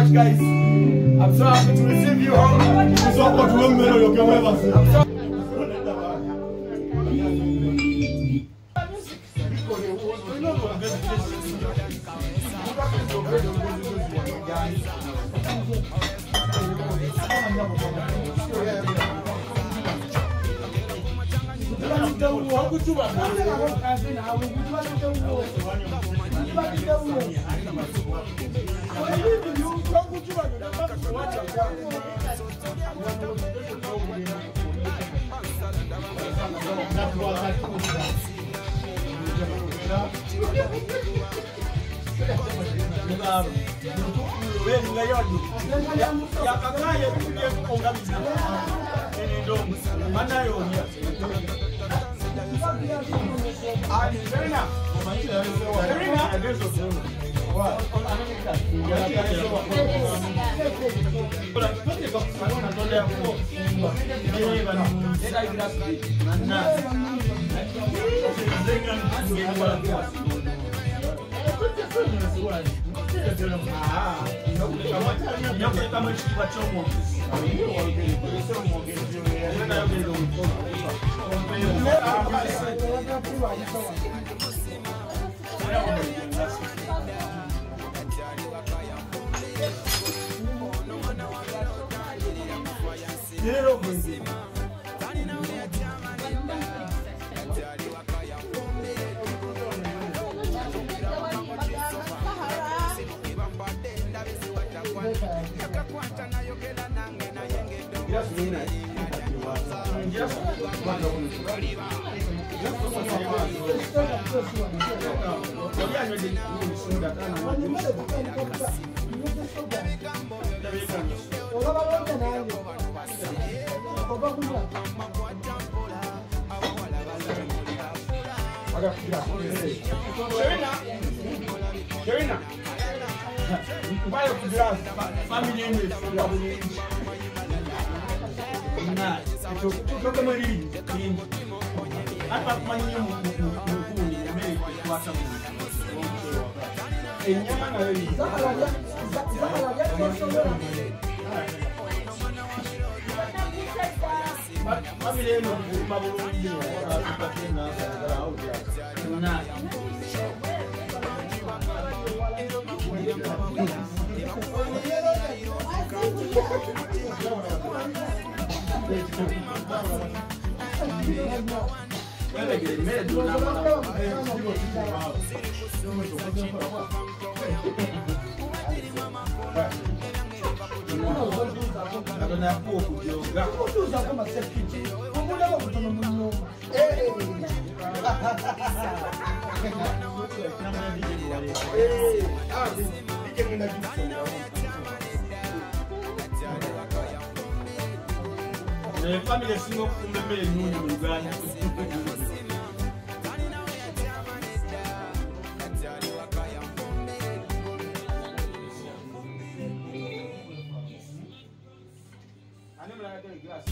much, guys. I'm so happy to receive you all. I'm so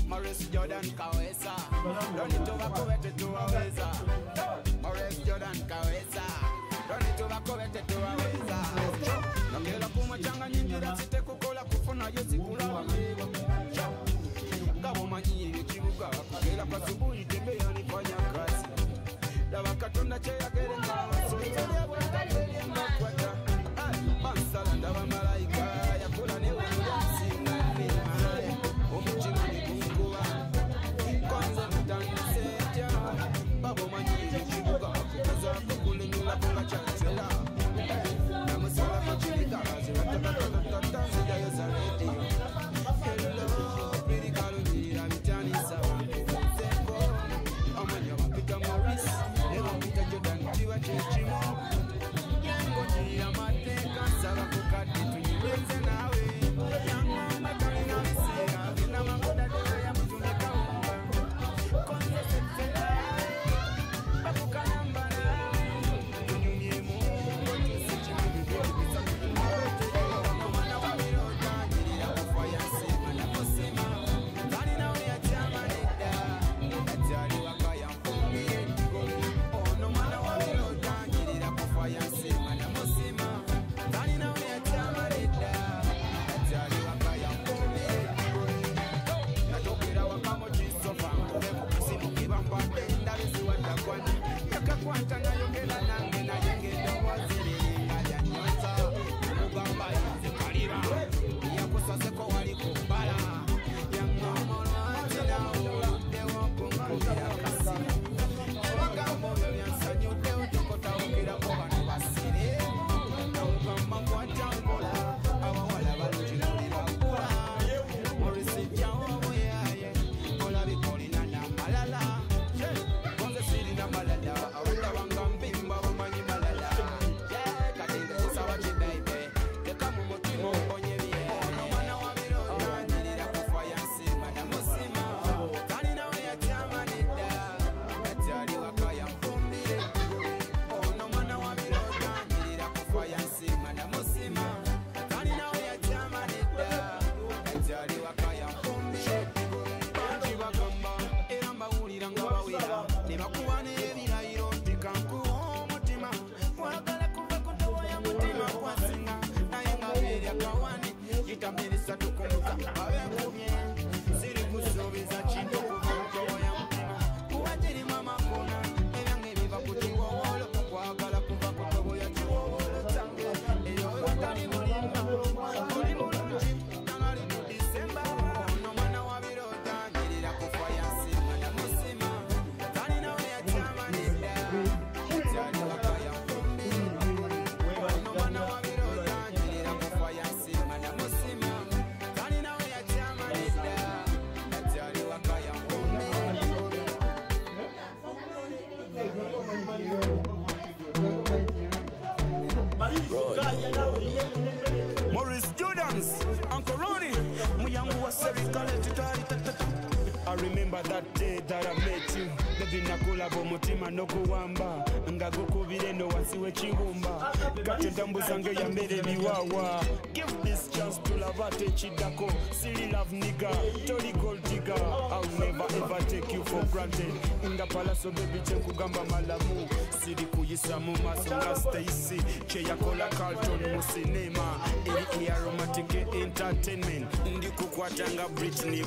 Morris Jordan Kawesa, run it over Kowete to Aweza. Morris Jordan Kawesa, run it over Kowete to Aweza. Nakela kumachanga nyingira site kukola kufuna yosi kula wamego. Kabo manyi chibuka, kela kasubuhi tembe yani fanya kazi. Dawa katunda cheya kere ngawa, sipitali ya weka kere makwata. Mansala ndawa malaika, ya kula newe yasi nani mahali. I remember that day that I met you. Baby nakulaba omutima nokuwamba nga gukubire no wansi w'ekibumba kati tambuzange ya mbere biwawa. Give this chance to love techiddako. Silly love nigga, toli gold digger. I'll never ever take you for granted. In the palace baby chenkugamba malamu. Siri kuyisa mu maso nga Stacy cheyakola Carlton mu cinema. Eri aromatic entertainment. Ndi kukwatanga Britney.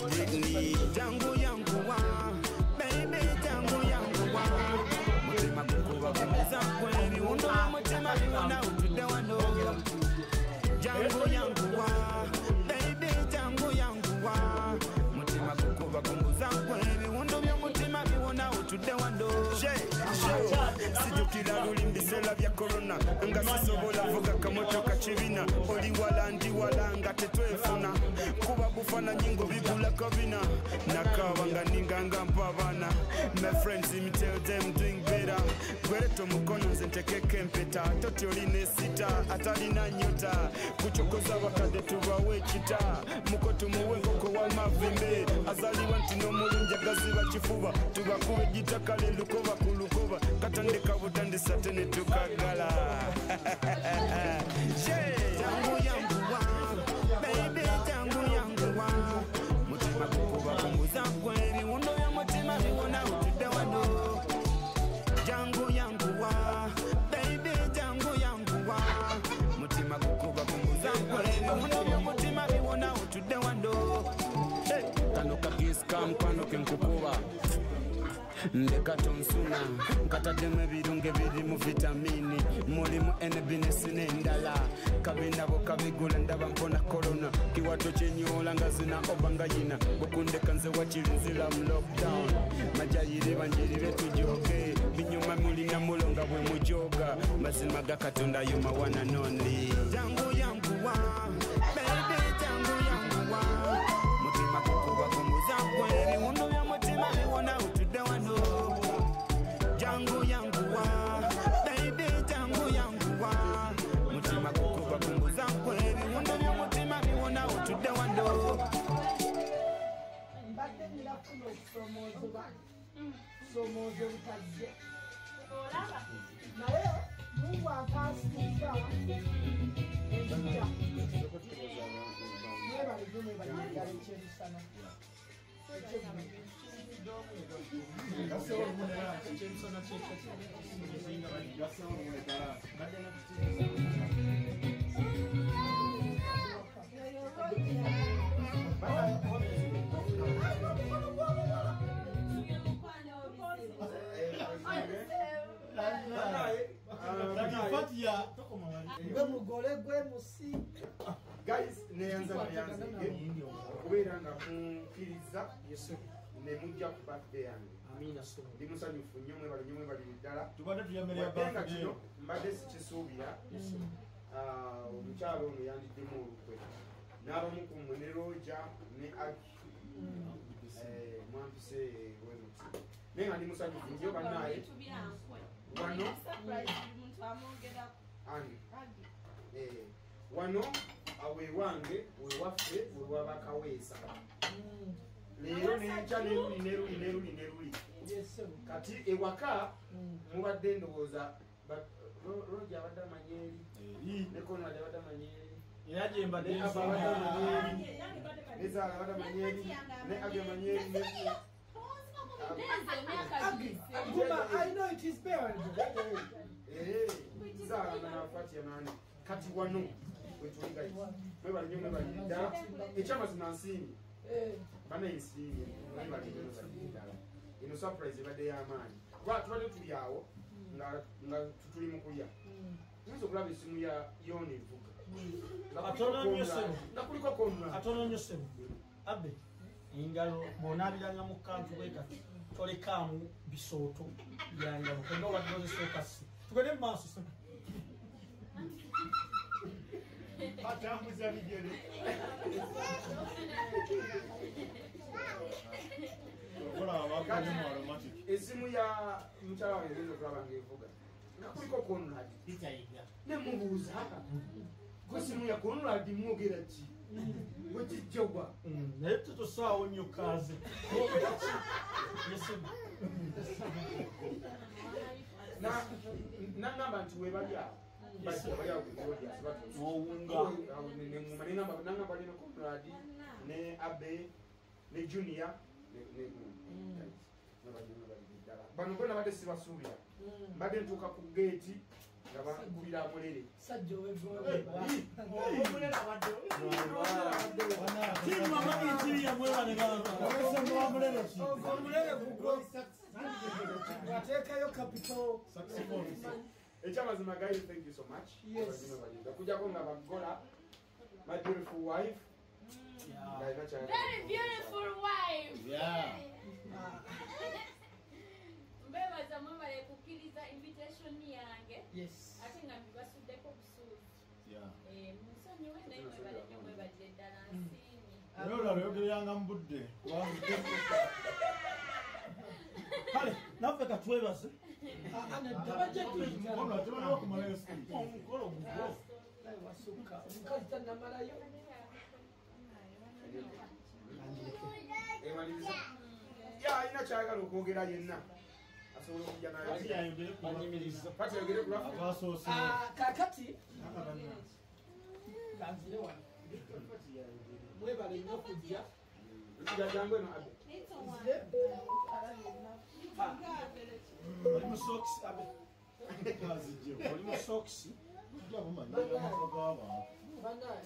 Jangu yangu wa baby jangu yangu wa mutima kukuba kumeza kweli undo mutima biwana utude wano jangu yangu wa baby jangu yangu wa mutima kukuba kumeza kweli undo mutima biwana utude wano sijukira lulimbisela bya corona nga sisobola vuga kamoto kachibina oli wala ndi wala nga tetwefuna kuba bufana nyingo bigula kabina nakabanga ninganga mpabana. My friends me tell them doing better. Gwereto mukono nze ntekeke mpeta toti oline sita atalina nyota kuchokoza bakade tubawe chita mukoto muwengo ko wa mavimbe azaliwa ntino mulunja gazi bachifuba tubakube gitakale lukoba kulukoba katandika butandisa tene tukagala. Jangu yangu wa baby jangu yangu wa mutima kukuba kumbuza kweli undo ya mutima biwona utude wano jangu yangu wa baby jangu yangu wa mutima kukuba kumbuza kweli undo ya mutima biwona utude wano kano kagiska mkwano kenkukuba ndeka tonsuna nkataddemu ebirunge birimu vitamini mulimu enebinesi n'endala kabinabo kabigula ndaba mpona korona kiwato kyenyola nga zina obanga yina bukundeka nze wakirinzira mu lockdown majayiri banjirire tujoge binyuma mulina mulonga bwe mujoga mazima ga katonda you my one and only jangu yangu wa baby jangu yangu wa mutima kukuba kumuza kweli undo ya mutima biwona utude wano jangu yangu wa baby jangu yangu wa mutima kukuba kumbuza kweli undo ya mutima biwona utude wano mbadde nirafuna okusomooza somozo butazze naye Mungu akasiika ekijja mwebaligemebalidala ekyemisana gwe mugole gwe musi guys neyanza okubeera nga mukkiriza ne mujja ku birthday yange ndi musanyufu nnyo mwebaliri ddala nga kino mbadde sikisuubira omukyalo ono yandiddemu olukwe n'abamu ku mmwe ne Roja ne Aki mwampise wemuti naye nga ndi musanyufu nnyo bannaaye wano wano awewange wewaffe wewabakaweesa leero nenkya neruli kati ewaka mubadde ndowooza Roja abadde amanyeeri ne Konrad abadde amanyeeri nezaala abadde amanyeeri ne Age amanyeeri I know it is bad. Zaala nafatia nani kati wano wetuliga mwebali ddala ekyamazima nsiimye bana ensiimye mwebali ddala ino surprise ebadde y'amaanyi kuba tubadde tuli awo nga tutuli mu kulya tuyinza okulaba essimu ya Yona evuga nga kuliko Konrad katono nnyo ssebo abbe engalo bw'onaabiranga mu kantu bwe kati tolekaamu bisooto byangalo kenga obadde ozisooka si tugende mu maaso ssebo atambuza bigere esimu ya mukyala wange egenda okulaba ngaevuga nga kuliko Konrad ne mubuuza ku esimu ya Konrad mwogera ki wekijjogwa naye tutusaawo nnyo kaze nangamba nti webali awo nangamba lino Conrad ne Abe ne Junior bano bonna badde sibasuubira mbadde ntuuka ku geeti nga bagulira amulere ekyamazima guys, thank you so much. Kujjako nga bagola my beautiful wife. Very beautiful wife. Yeah. Mbebaza mwemale kukkiriza invitation yange. Yes. Ate nga mbibasuddeko busuuzi. Yeah. Musonyiwe naye mwebale nnyo mwebadde ddala nsiimi. Lola lyogeranga mu budde. kale naffe katwebaze Ono atubaliwo kumalayo speech. omukolo gugo omukazi tannamalayo alina kyayagala okwogera yenna asobola okujja nayo pati yogere ku lwaffe. Abasoose. kakati kanzire wano mwebale nnyo okujja Jangu eno Abe. oli mu sokisi abe oli mu sokisi banaye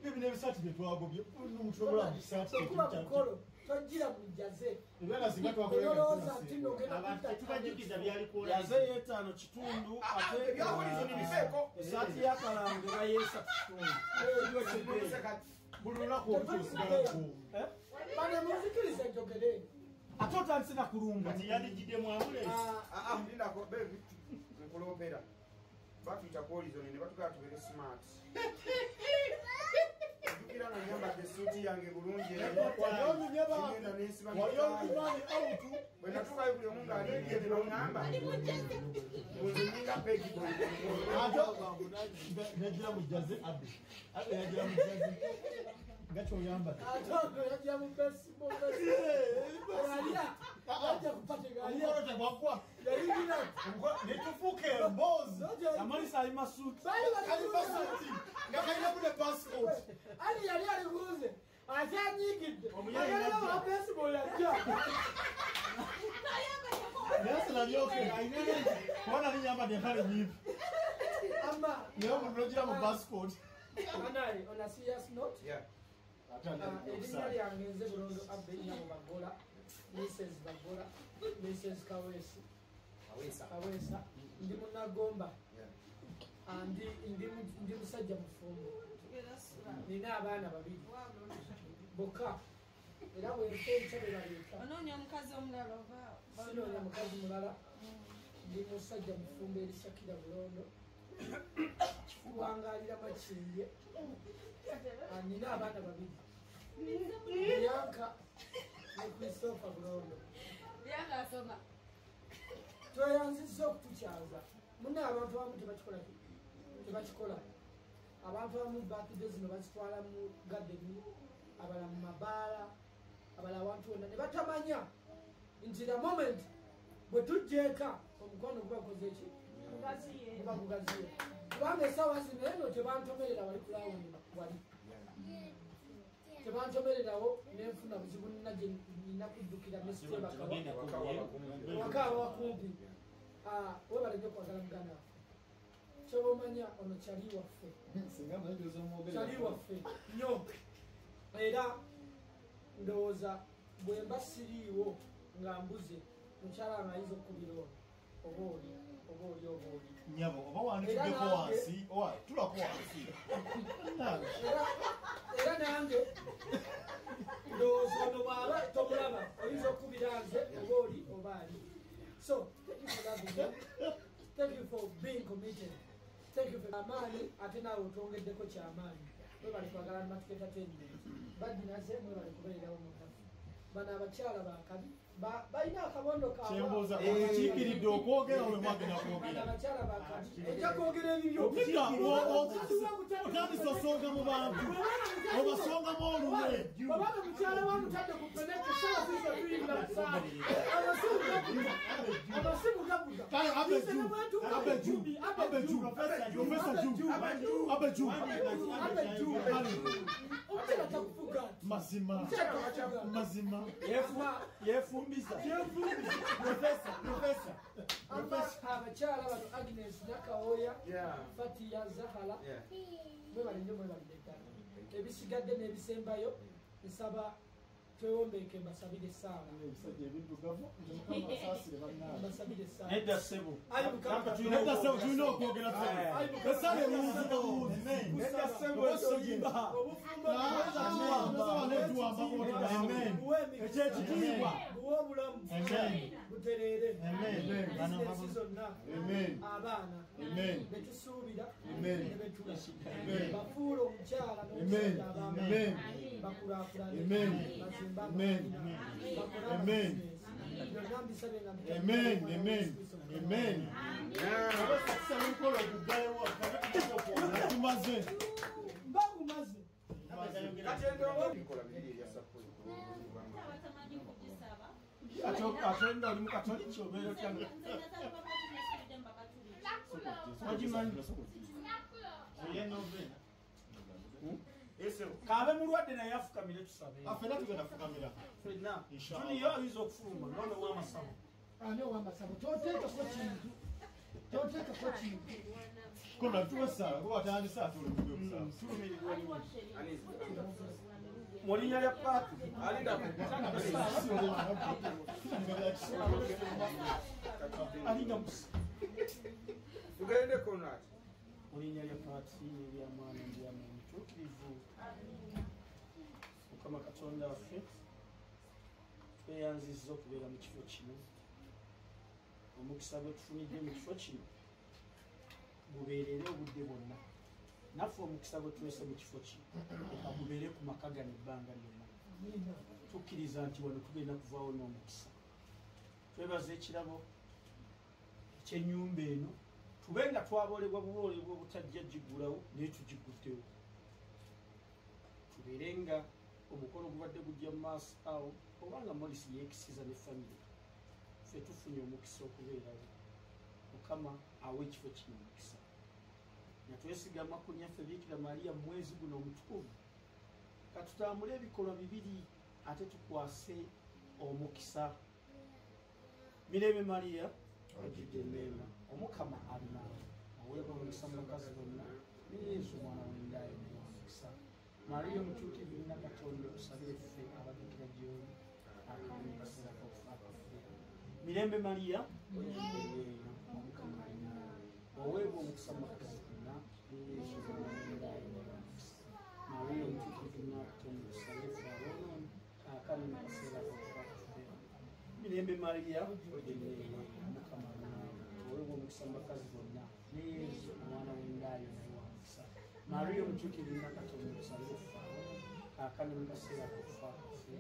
ebino ebisaati byetwagobye numutulobola mubisaati okuba mukolo tojjira mujaze ebanga singa olowooza nti nogenda tubajukiza byalikola yaze yeetaano kitundu ate Ebyabulizo nibifeeko. esaati y'akalange bayeesa kitundu buli lunaku otusigalaku bane muzikiriza enjogere ate otandise na kulumba kati yalijjidde mwamulesi Ndindako bebi nkulopera. Batuyita koolizo ne batugala tubeere smart. Jukira nga nyambadde suuti yange bulungi ngenda n'ensiba bwe natuukayo buli omu ng'alimbye ne baŋŋamba nze nninga pegi nagira mujaze abe yagira mujaze nga kyoyambadde ate yajja mu baseball ajja kupata omukolo tegwagwa yalina netufuuka emboozi amalisa ali masuuti kalibasuuti nga kalinamu ne passport ali yali aliguze ate anyigidde agalawo baseball ajja yasilabyoke kubona linyambadde empale nyiivi ama naye omuntu nogira mu passport banaye on a serious note erinnya lyange nze bulondo Abe nyabo bagola Mrs. Bagola Mrs. Kawesi Kawesa ndi munagomba ndi musajja mufumbo nina abaana babiri bokka era bwefa ebitabo baleeta Onoonya omukazi omulala oba sinoonya mukazi mulala ndi musajja mufumbo eri Shakira Bulondo kifuwangalira makindye nina abaana babiri Bianca ne Christopher Bulondo Bianca asoma. tweyanzizza okutukyaza mune abantu abamu tebakikola abantu abamu bakide zino bazitwala mu gadeni abala mu mabaala abala awantu wonna ne batamanya nti the moment bwe tujja eka omukwano guba gukoze ki guba gugaziye kubanga essaawa zino eno tebantomerera wali kulawuni wali tebantomererawo nenfuna buzibu nina gye nina kuddukira nesitebakawakaaba wakumpi webale nyo kwagala muganda kyoba omanya ono kyali waffe kyali waffe nnyo era ndowooza bwemba siriiwo nga mbuze mukyala nga ayinza okukubira ono oba oli nyabo oba wandituddeko wansi owa tulako wansi era nange ndowooza ono bwaba tomulaba oyinza okukubira nze oba oli oba ali. So thank you for loving me. Thank you for being committed. Thank you for amaani ate naawe otwongeddeko kyamaanyi mwebali kwagala matiketa 10 minutes badinaze mwebali kubeererawo mutaffe bano abakyala bakabi balina akabondo kaabwe Kyembuuza okiikiridde okwogera we mwagenda kwogera. abakyala bakati ojja kwogera ebibyo Otandise osonga mu bantu obasongamu oluwe. babana mukyala wamutadde ku peneke sawa zizo tuyingira kusaawa abasibu gabuga Kale Abeju omukyala takufuga mazima Yefumbiza. abakyala bano Agnes Nakawoya Yeah. Fatiya Zahara Yeah. mwebalinyo mwebalinde ddala ebisigadde n'ebisembayo nsaba twewombeeke mbasabire esaala mbasabire esaala Nedda ssebo. Ayi Mukama Nedda ssebo tulina okwogera ffenna. Esaala ebuuzi. Nedda ssebo esoyimba. Ekyekitiibwa. buwe obulamu butereere bizinesi zonna abaana betusuubira nebetula bafuula omukyala n'omusajja abaana bakulaakulane bazimba amaina bakole bizinesi byonna mbisabye nga tumaze mbagumaze Atenda oli mukatoliki obeera otya? Kaabe mulwadde naye afukamire tusabe. Afena tugenda fukamira. Fenna tuniyo ayinza okufuluma none w'amasabo. ani ow'amasabo toteekako kintu Kona tuwesa watandise atule mu kusaba. Fulumirirwa nnyo. Mu linnya lya paati. Alinga musa. Tugende Conrad. Mu linnya lya paati n'ery'amaani n'eryamu omutuukirivu. Mukama Katonda waffe tweyanzizza okubeera mu kifo kino. Omukisa gwe tufunidde mu kifo kino gubeerere obudde bwonna. Naffe omukisa gwe tuwese mu kifo kino gubeere ku maka gano ebbanga lyonna. Tukkiriza nti wano tugenda kuvaawo n'omukisa. Twebaza ekirabo ekyennyumba eno tube nga twaboolebwa buboolebwa obutajja giggulawo naye tugiguddewo. Tubeere nga omukolo gubadde gujja mu maaso awo obanga Morris yeekisiza ne famire. Ffe tufunye omukisa okubeerawo. Mukama awa ekifo kino omukisa. Na twesigama ku nnyaffe Biikira Mariya mu mwezi guno omutukuvu. Katutambule ebikolwa bibiri ate tukwase omukisa. Mirembe Mariya ojjudde emmeema omukama ali naawe. Aweebwa omukisa mu bakazi bonna ne Yesu omwana w'endaayo naye omukisa. Mariya omutuukirivu nnina Katonda otusabire ffe abadukira gy'oli akamu kaseera k'okufa kwaffe. Mirembe Mariya ojjudde emmeema omukama ali naawe. Aweebwa omukisa mu bakazi bonna ne Yesu omwana w'endaayo naye omukisa. Mariya omutuukirivu nnina Katonda otusabire ffe aboonoonyi akamu kaseera k'okufa kwaffe. Mirembe Mariya ojjudde emmeema omukama ali naawe. Aweebwa omukisa mu bakazi bonna ne Yesu omwana w'endaayo naye omukisa. Mariya omutuukirivu nnina Katonda otusabire ffe kaakano mu kaseera k'okufa kwaffe.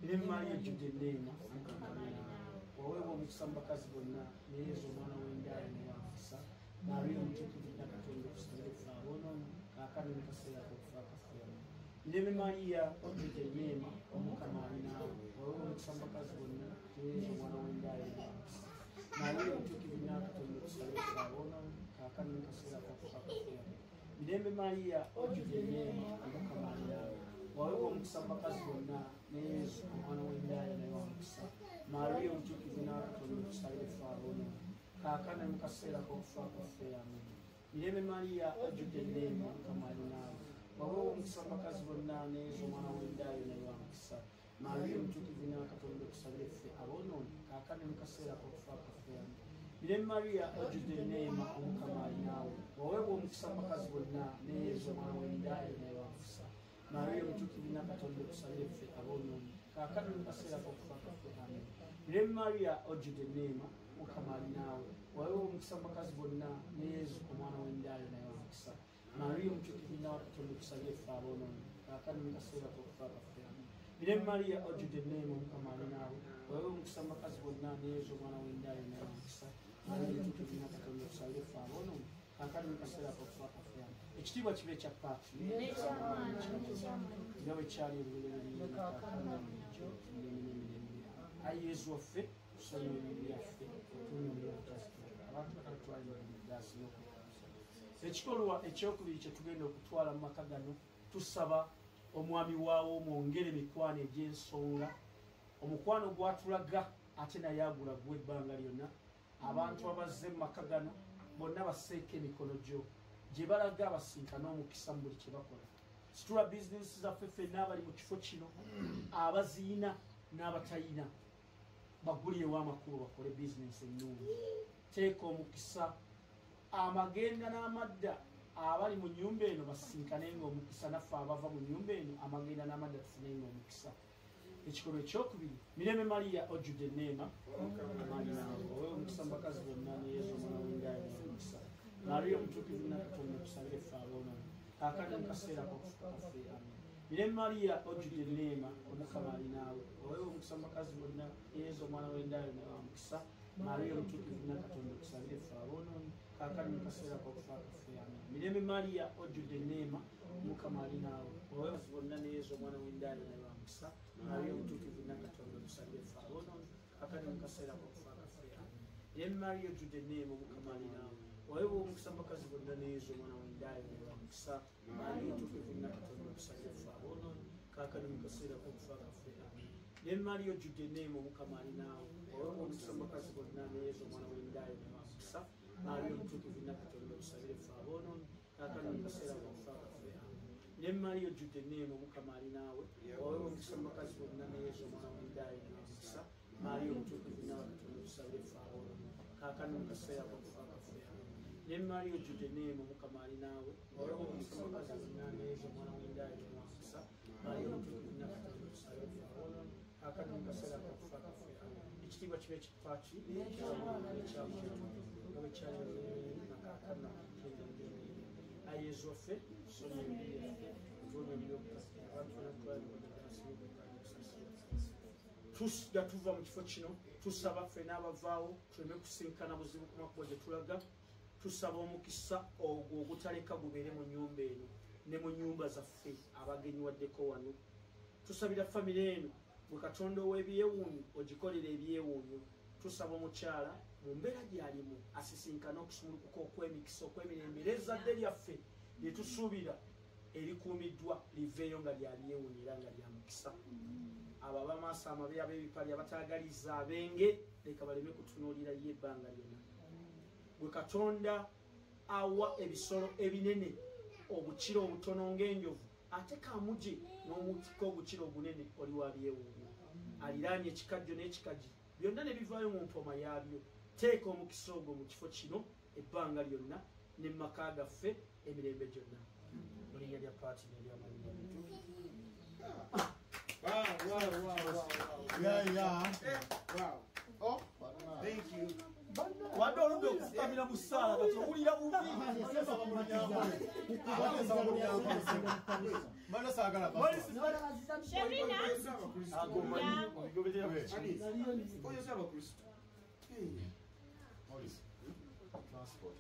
Mirembe Mariya ojjudde emmeema omukama ali naawe. Waweebwa omukisa mu bakazi bonna ne Yesu omwana w'endaayo naye omukisa. Mariya omutuukirivu nnina Katonda otusabire ffe aboonoonyi kaakano mu kaseera k'okufa kwaffe. Mirembe Mariya ojjudde emmeema omukama ali naawe. Waweebwa omukisa mu bakazi bonna ne Yesu omwana w'endaayo naye omukisa. Mariya omutuukirivu nnina Katonda otusabire ffe aboonoonyi kaakano mu kaseera k'okufa kwaffe. Mirembe Mariya ojjudde emmeema omukama ali naawe. Waweebwa omukisa mu bakazi bonna ne Yesu omwana w'endaayo naye omukisa. Mariya omutuukirivu nnina Katonda otusabire ffe aboonoonyi kaakano mu kaseera k'okufa kwaffe. Amen. Mirembe Mariya ojjudde emmeema omukama ali naawe. Waweebwa omukisa mu bakazi bonna ne Yesu omwana w'endaayo naye omukisa. Mariya omutuukirivu nnina Katonda otusabire ffe aboonoonyi kaakano mu kaseera k'okufa kwaffe. Amen. Mirembe Mariya ojjudde emmeema omukama ali naawe. Waweebwa omukisa mu bakazi bonna ne Yesu omwana w'endaayo naye omukisa. Mariya omutuukirivu nnina Katonda otusabire ffe aboonoonyi kaakano mu kaseera k'okufa kwaffe. Amen. Mirembe Mariya ojjudde emmeema omukama ali naawe. Waweebwa omukisa mu bakazi bonna ne Yesu omwana w'endaayo naye omukisa. Mariya omutuukirivu nnina Katonda otusabire ffe aboonoonyi kaakano mu kaseera k'okufa kwaffe. Amen. Ire Maria ojjudde enneema Mukama ali naawe wewe omukisa mu bakazi bonna neezo omwana w'endaayo naye omukisa tutulina Katonda okusabira effe aboonoonyi kaakali mu kaseera kokufa kafuya ekitiibwa kibe kya paati nga bwe kyali ebibereberyejo ayi Yesu waffe tusonyiwa ebibi byaffe tunyumira obutazikira abantu bakatwalira ebidaasi ekikolwa ekyokubiri kye tugenda okutwala mu maka gano tusaba omwami waawo mwongere mikwano egy'ensonga omukwano gwatulaga ate naye agulagwa ebbanga lyonna abantu abazze mu maka gano bonna basseeko emikono gyo gye balaga abasinkana omukisa mu buli kye bakola situla bizinesi zaffe ffenna abali mu kifo kino abaziyina n'abatayina bagulirewo amakubo bakole bizinesi ennungi teeka omukisa amagenda n'amadda abali mu nnyumba eno basinkanenga omukisa naffe abava mu nnyumba eno amagenda n'amadda tufunenga omukisa ekikolwa ekyokubiri Mirembe Maria ojjudde enneema amaanyi naawe owe omukisa mu bakazi bonna neyeeza omwana w'endaayo omukisa naalyo omutuukivu nakatonda okusabira effe aboonoonyi kaakali mu kaseera k'okufuka kaffe amen Mirembe Maria ojjudde enneema omukama ali naawe owe omukisa mu bakazi bonna neyeeza omwana w'endaayo naye omukisa naalyo omutuukivu nakatonda okusabira effe aboonoonyi kaakali mu kaseera k'okufa kaffe amen Mirembe Maria ojjudde enneema omukama ali naawe owe omukisa bonna neyeeza omwana w'endaayo naye omukisa naalyo omutuukivu nakatonda okusabira effe aboonoonyi kaakali mu kaseera k'okufa kaffe amen Mirembe Maria ojjudde enneema omukama ali naawe owe omukisa mu bakazi bonna neyeeza omwana w'endaayo naye omukisa naalyo omutuukivu nakatonda okusabira effe aboonoonyi kaakali mu kaseera k'okufa kaffe amen Mirembe Maria ojjudde enneema omukama ali naawe owe omukisa mu bakazi bonna neyeeza omwana w'endaayo naye omukisa naalyo omutuukivu nakatonda okusabira effe aboonoonyi kaakali mu kaseera k'okufa kaffe amen Mirembe Maria ojjudde enneema omukama ali naawe owe omukisa mu bakazi bonna neyeeza omwana w'endaayo naye omukisa naalyo omutuukivu nakatonda okusabira effe aboonoonyi kaakali mu kaseera k'okufa kaffe amen Mirembe Maria ojjudde enneema omukama ali naawe owe omukisa mu bakazi bonna neyeeza omwana w'endaayo naye omukisa naalyo omutuukivu nakatonda okusabira effe aboonoonyi kaakali mu kaseera k'okufa kaffe amen ekitiibwa kibe kipaaki Yesu waffe tusonyiwa ebibi byaffe tuwonye tusiga tuva mu kifo kino tusaba ffe n'abavaawo tuleme kusinkana buzibu ku makubo gye tulaga tusaba omukisa ogwo ogutaleka gubeere mu nnyumba eno ne mu nnyumba zaffe abagenyiwaddeko wano tusabira famire eno bwe Katonda ow'ebyewuunyo ogikolera ebyewuunyo tusaba omukyala mu mbeera gy'alimu asisinkana okusumulukuka okw'emikisa okw'emirembe era ezzadde lyaffe lye tusuubira erikuumiddwa liveeyo nga lyabyewuunyo era nga lya mukisa abo abamaaso amabi ab'ebipali abataagaliza abenge leka baleme kutunuulira ye ebbanga lyonna bwe Katonda awa ebisolo ebinene obukira obutono ng'enjovu ate kamuje n'omutika obukira ogunene oli wa byewuunyo aliraanye ekikajjo n'ekikaji byonna ne bivaayo mu mpoma yaabyo teeka omukisa ogwo mu kifo kino ebbanga lyonna ne mu maka gaffe emirembe gyonna mu linnya lya paati n'eryamannya wadde oludde okufukamira mu ssaala kati owulira bubi Transport.